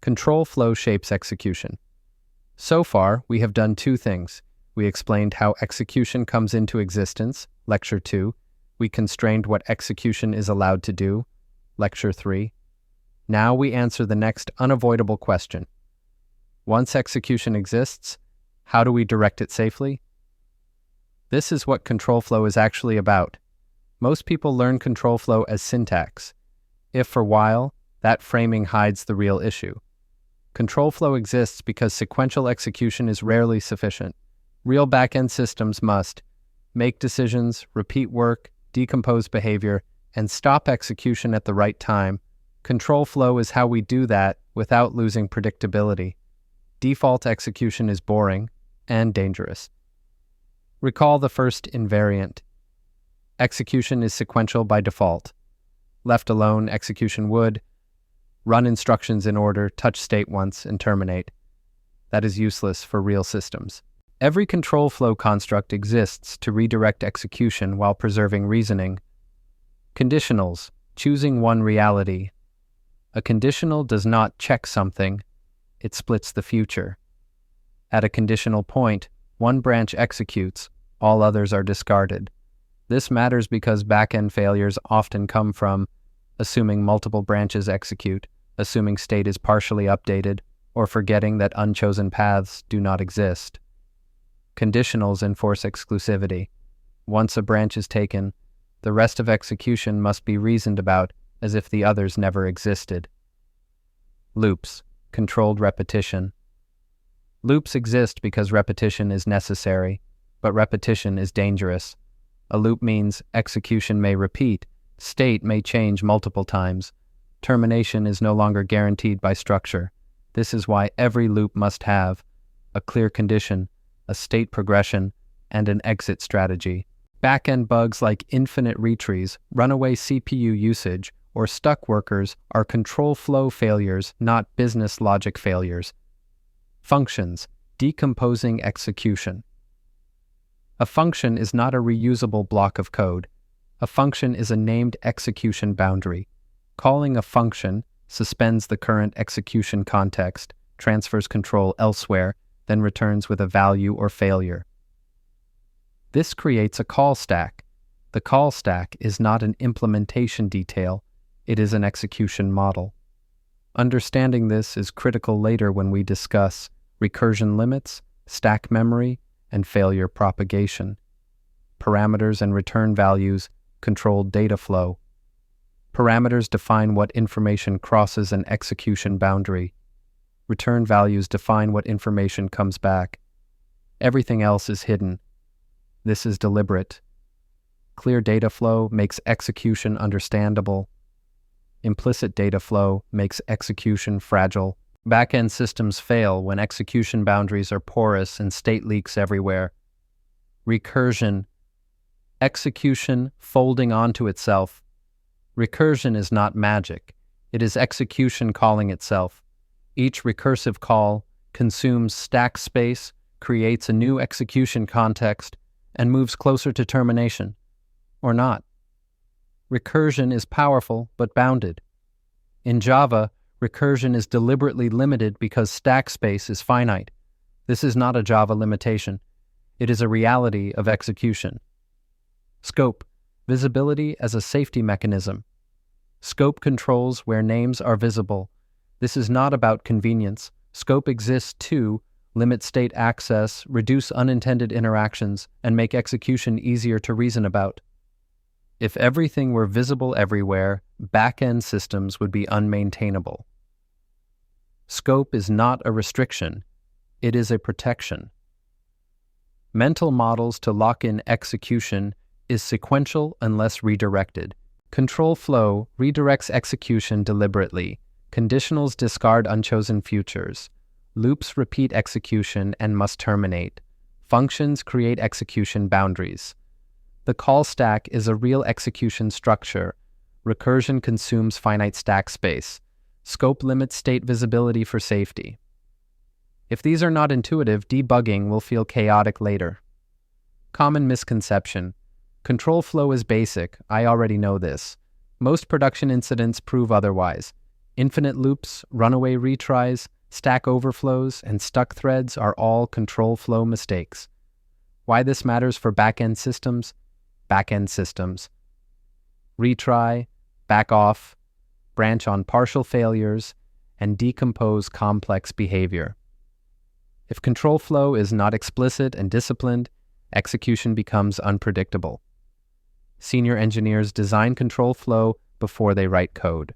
Control flow shapes execution. So far, we have done two things. We explained how execution comes into existence, Lecture 2. We constrained what execution is allowed to do, Lecture 3. Now we answer the next unavoidable question. Once execution exists, how do we direct it safely? This is what control flow is actually about. Most people learn control flow as syntax. If for a while, that framing hides the real issue. Control flow exists because sequential execution is rarely sufficient. Real backend systems must make decisions, repeat work, decompose behavior, and stop execution at the right time. Control flow is how we do that without losing predictability. Default execution is boring and dangerous. Recall the first invariant. Execution is sequential by default. Left alone, execution would run instructions in order, touch state once, and terminate. That is useless for real systems. Every control flow construct exists to redirect execution while preserving reasoning. Conditionals, choosing one reality. A conditional does not check something, it splits the future. At a conditional point, one branch executes, all others are discarded. This matters because backend failures often come from assuming multiple branches execute, assuming state is partially updated, or forgetting that unchosen paths do not exist. Conditionals enforce exclusivity. Once a branch is taken, the rest of execution must be reasoned about as if the others never existed. Loops, controlled repetition. Loops exist because repetition is necessary, but repetition is dangerous. A loop means execution may repeat, state may change multiple times. Termination is no longer guaranteed by structure. This is why every loop must have a clear condition, a state progression, and an exit strategy. Backend bugs like infinite retries, runaway CPU usage, or stuck workers are control flow failures, not business logic failures. Functions, decomposing execution. A function is not a reusable block of code. A function is a named execution boundary. Calling a function suspends the current execution context, transfers control elsewhere, then returns with a value or failure. This creates a call stack. The call stack is not an implementation detail, it is an execution model. Understanding this is critical later when we discuss recursion limits, stack memory, and failure propagation. Parameters and return values control data flow. Parameters define what information crosses an execution boundary. Return values define what information comes back. Everything else is hidden. This is deliberate. Clear data flow makes execution understandable. Implicit data flow makes execution fragile. Backend systems fail when execution boundaries are porous and state leaks everywhere. Recursion. Execution folding onto itself. Recursion is not magic. It is execution calling itself. Each recursive call consumes stack space, creates a new execution context, and moves closer to termination. Or not. Recursion is powerful but bounded. In Java, recursion is deliberately limited because stack space is finite. This is not a Java limitation. It is a reality of execution. Scope. Visibility as a safety mechanism. Scope controls where names are visible. This is not about convenience. Scope exists to limit state access, reduce unintended interactions, and make execution easier to reason about. If everything were visible everywhere, back-end systems would be unmaintainable. Scope is not a restriction. It is a protection. Mental models to lock in execution is sequential unless redirected. Control flow redirects execution deliberately. Conditionals discard unchosen futures. Loops repeat execution and must terminate. Functions create execution boundaries. The call stack is a real execution structure. Recursion consumes finite stack space. Scope limits state visibility for safety. If these are not intuitive, debugging will feel chaotic later. Common misconception. Control flow is basic. I already know this. Most production incidents prove otherwise. Infinite loops, runaway retries, stack overflows, and stuck threads are all control flow mistakes. Why this matters for backend systems? Backend systems. Retry, back off, branch on partial failures, and decompose complex behavior. If control flow is not explicit and disciplined, execution becomes unpredictable. Senior engineers design control flow before they write code.